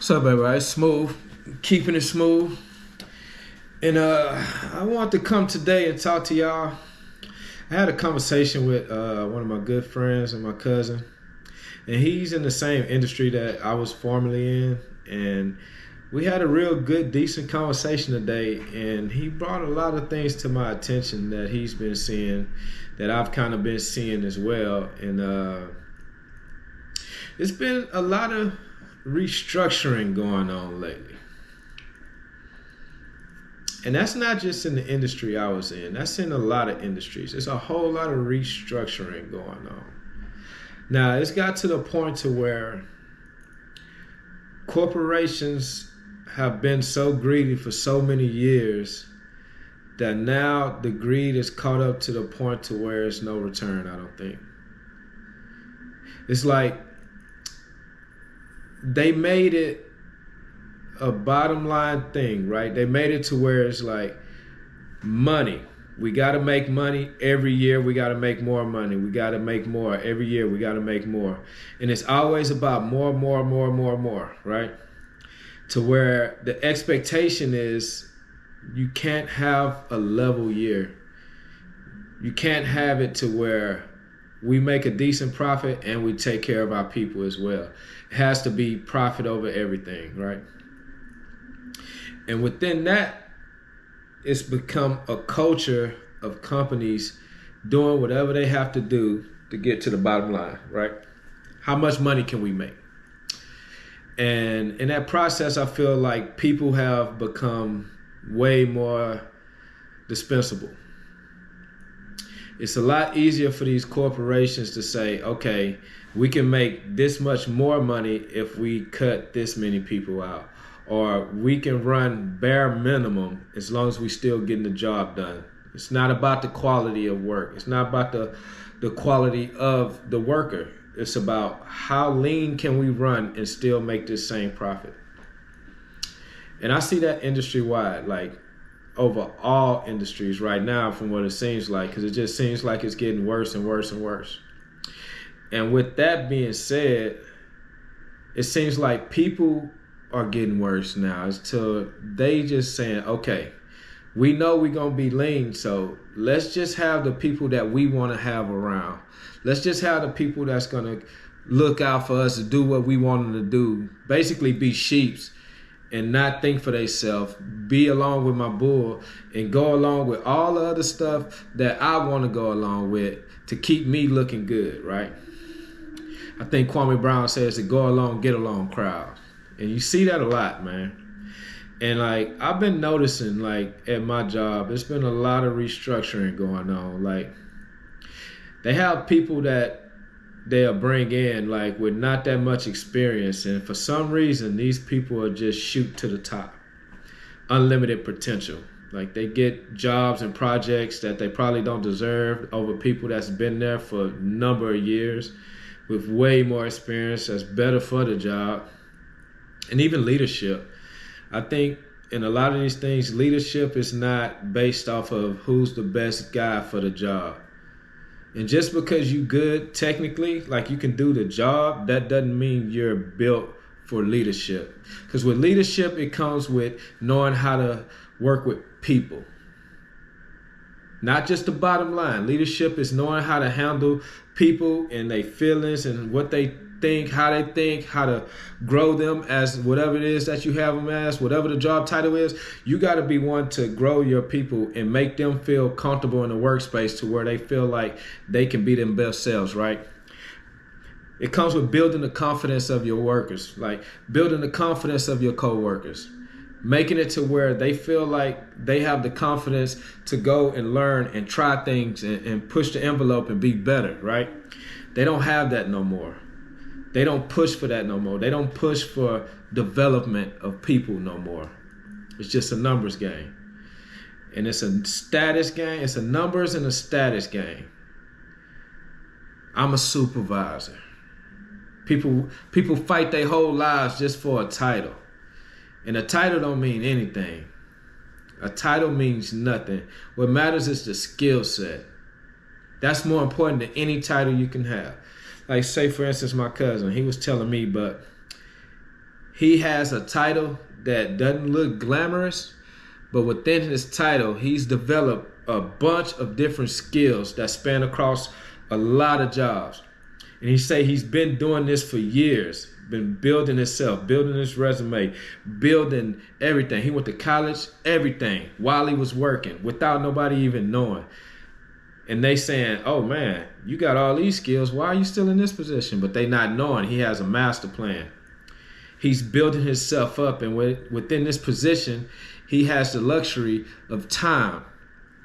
What's up, everybody? It's Smooth, keeping it smooth. And I want to come today and talk to y'all. I had a conversation with one of my good friends and my cousin, and he's in the same industry that I was formerly in. And we had a real good, decent conversation today, and he brought a lot of things to my attention that he's been seeing, that I've kind of been seeing as well. And it's been a lot of restructuring going on lately. And that's not just in the industry I was in. That's in a lot of industries. There's a whole lot of restructuring going on. Now, it's got to the point to where corporations have been so greedy for so many years that now the greed is caught up to the point to where it's no return, I don't think. It's like they made it a bottom line thing, right? They made it to where it's like money. We got to make money every year. We got to make more money. We got to make more every year. We got to make more. And it's always about more, right? To where the expectation is you can't have a level year. You can't have it to where we make a decent profit and we take care of our people as well. It has to be profit over everything, right? And within that, it's become a culture of companies doing whatever they have to do to get to the bottom line, right? How much money can we make? And in that process, I feel like people have become way more dispensable. It's a lot easier for these corporations to say, okay, we can make this much more money if we cut this many people out. Or we can run bare minimum as long as we still getting the job done. It's not about the quality of work. It's not about the quality of the worker. It's about how lean can we run and still make this same profit. And I see that industry-wide, like over all industries right now from what it seems like, because it just seems like it's getting worse and worse and worse. And with that being said, it seems like people are getting worse now. It's till they just saying, okay, we know we're going to be lean, so let's just have the people that we want to have around. Let's just have the people that's going to look out for us to do what we want them to do. Basically be sheeps and not think for themselves, be along with my bull and go along with all the other stuff that I want to go along with to keep me looking good, right? I think Kwame Brown says the go along, get along crowd. And you see that a lot, man. And like, I've been noticing, like, at my job, there's been a lot of restructuring going on. Like, they have people that they'll bring in, like, with not that much experience. And for some reason, these people are just shoot to the top. Unlimited potential. Like, they get jobs and projects that they probably don't deserve over people that's been there for a number of years with way more experience that's better for the job. And even leadership. I think in a lot of these things, leadership is not based off of who's the best guy for the job. And just because you good technically, like you can do the job, that doesn't mean you're built for leadership. Because with leadership, it comes with knowing how to work with people. Not just the bottom line. Leadership is knowing how to handle people and their feelings and what they think, how to grow them as whatever it is that you have them as, whatever the job title is. You got to be one to grow your people and make them feel comfortable in the workspace to where they feel like they can be their best selves, right? It comes with building the confidence of your workers, like building the confidence of your co-workers, making it to where they feel like they have the confidence to go and learn and try things and push the envelope and be better, right? They don't have that no more. They don't push for that no more. They don't push for development of people no more. It's just a numbers game. And it's a status game. It's a numbers and a status game. I'm a supervisor. People fight their whole lives just for a title. And a title don't mean anything. A title means nothing. What matters is the skill set. That's more important than any title you can have. Like, say, for instance, my cousin, he was telling me, but He has a title that doesn't look glamorous, but within his title, he's developed a bunch of different skills that span across a lot of jobs. And he say he's been doing this for years, been building himself, building his resume, building everything. He went to college, everything, while he was working, without nobody even knowing. And they saying, oh man, you got all these skills, why are you still in this position? But they not knowing he has a master plan. He's building himself up, and within this position, he has the luxury of time.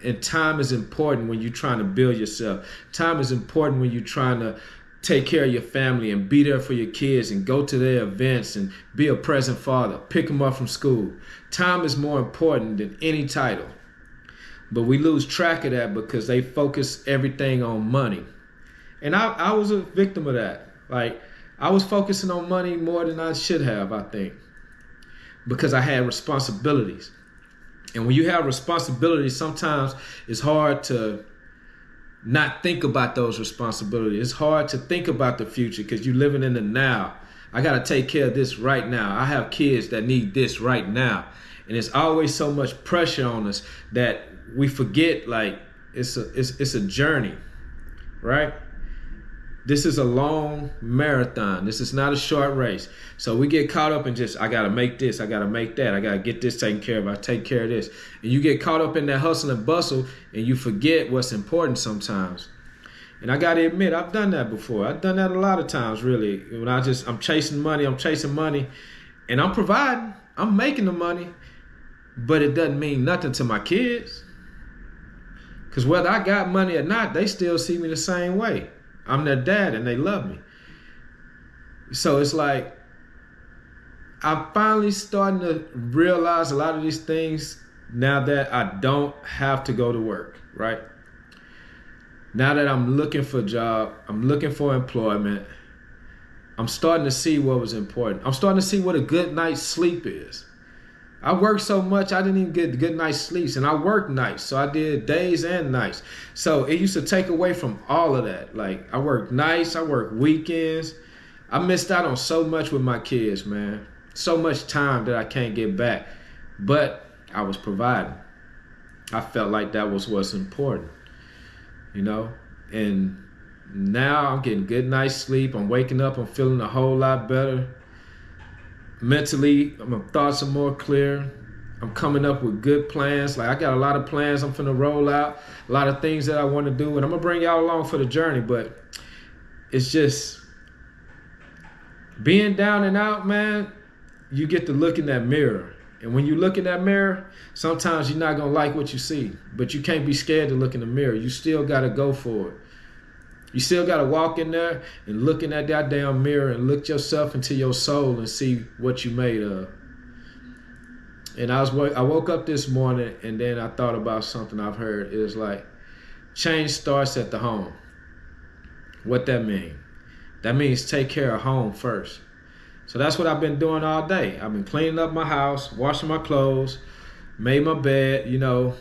And time is important when you're trying to build yourself. Time is important when you're trying to take care of your family and be there for your kids and go to their events and be a present father, pick them up from school. Time is more important than any title. But we lose track of that because they focus everything on money. And I was a victim of that. Like, I was focusing on money more than I should have, I think, because I had responsibilities. And when you have responsibilities, sometimes it's hard to not think about those responsibilities. It's hard to think about the future because you're living in the now. I got to take care of this right now. I have kids that need this right now. And it's always so much pressure on us that we forget, like, it's a journey, right? This is a long marathon. This is not a short race. So we get caught up in just, I got to make this, I got to make that, I got to get this taken care of, I take care of this. And you get caught up in that hustle and bustle and you forget what's important sometimes. And I got to admit, I've done that before. I've done that a lot of times, really. When I'm chasing money, and I'm providing, I'm making the money, but it doesn't mean nothing to my kids. Because whether I got money or not, they still see me the same way. I'm their dad and they love me. So it's like, I'm finally starting to realize a lot of these things now that I don't have to go to work, right? Now that I'm looking for a job, I'm looking for employment, I'm starting to see what was important. I'm starting to see what a good night's sleep is. I worked so much, I didn't even get good night's sleeps, and I worked nights, so I did days and nights. So it used to take away from all of that. Like, I worked nights, I worked weekends. I missed out on so much with my kids, man. So much time that I can't get back. But I was providing. I felt like that was what's important, you know? And now I'm getting good night's sleep. I'm waking up, I'm feeling a whole lot better. Mentally, my thoughts are more clear. I'm coming up with good plans. Like, I got a lot of plans I'm finna roll out, a lot of things that I want to do, and I'm gonna bring y'all along for the journey. But it's just being down and out, man. You get to look in that mirror, and when you look in that mirror, sometimes you're not gonna like what you see, but you can't be scared to look in the mirror. You still gotta go for it. You still got to walk in there and look in that goddamn mirror and look yourself into your soul and see what you made of. And I woke up this morning and then I thought about something I've heard. It was like, change starts at the home. What that mean? That means take care of home first. So that's what I've been doing all day. I've been cleaning up my house, washing my clothes, made my bed, you know,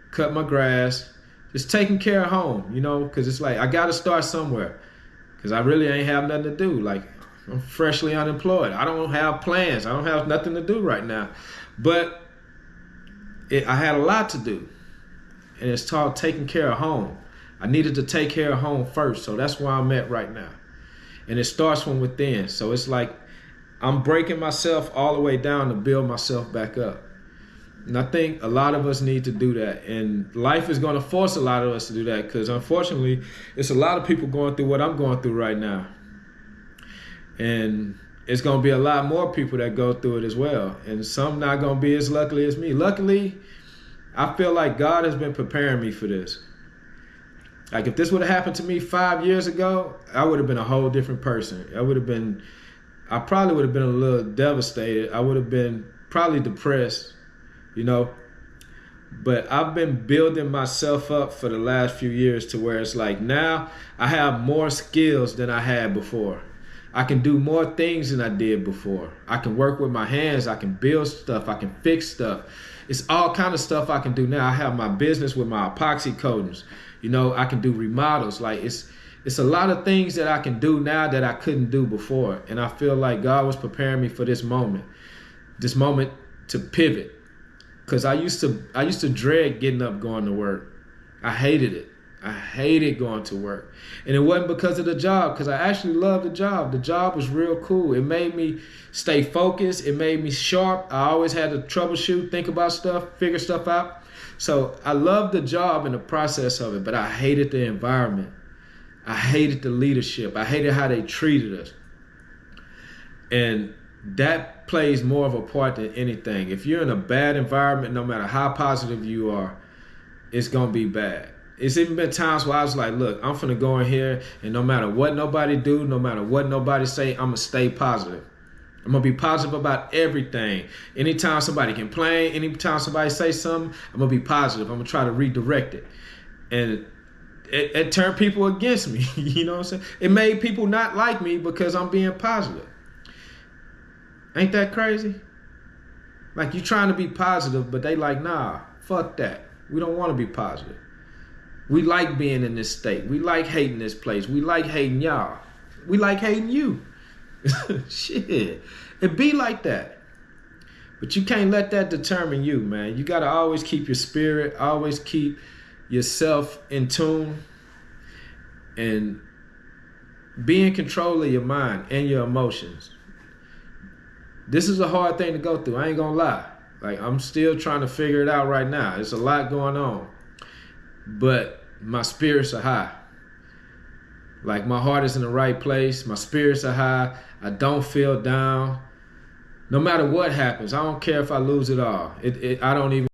cut my grass. Just taking care of home, you know, because it's like, I got to start somewhere because I really ain't have nothing to do. Like, I'm freshly unemployed. I don't have plans. I don't have nothing to do right now. But I had a lot to do, and it's called taking care of home. I needed to take care of home first, so that's where I'm at right now. And it starts from within. So it's like I'm breaking myself all the way down to build myself back up. And I think a lot of us need to do that. And life is going to force a lot of us to do that because, unfortunately, it's a lot of people going through what I'm going through right now. And it's going to be a lot more people that go through it as well. And some not going to be as lucky as me. Luckily, I feel like God has been preparing me for this. Like, if this would have happened to me 5 years ago, I would have been a whole different person. I probably would have been a little devastated. I would have been probably depressed. You know, but I've been building myself up for the last few years to where it's like now I have more skills than I had before. I can do more things than I did before. I can work with my hands. I can build stuff. I can fix stuff. It's all kind of stuff I can do now. I have my business with my epoxy coatings. You know, I can do remodels. Like, It's a lot of things that I can do now that I couldn't do before. And I feel like God was preparing me for this moment to pivot. Because I used to dread getting up going to work. I hated it. I hated going to work. And it wasn't because of the job, because I actually loved the job. The job was real cool. It made me stay focused. It made me sharp. I always had to troubleshoot, think about stuff, figure stuff out. So I loved the job and the process of it, but I hated the environment. I hated the leadership. I hated how they treated us. And that plays more of a part than anything. If you're in a bad environment, no matter how positive you are, it's going to be bad. It's even been times where I was like, look, I'm finna go in here, and no matter what nobody do, no matter what nobody say, I'm going to stay positive. I'm going to be positive about everything. Anytime somebody complain, anytime somebody say something, I'm going to be positive. I'm going to try to redirect it. And it turned people against me. You know what I'm saying? It made people not like me because I'm being positive. Ain't that crazy? Like, you trying to be positive, but they like, nah, fuck that. We don't want to be positive. We like being in this state. We like hating this place. We like hating y'all. We like hating you. Shit. It be like that. But you can't let that determine you, man. You got to always keep your spirit, always keep yourself in tune, and be in control of your mind and your emotions. This is a hard thing to go through. I ain't gonna lie. Like, I'm still trying to figure it out right now. There's a lot going on. But my spirits are high. Like, my heart is in the right place. My spirits are high. I don't feel down. No matter what happens, I don't care if I lose it all. I don't even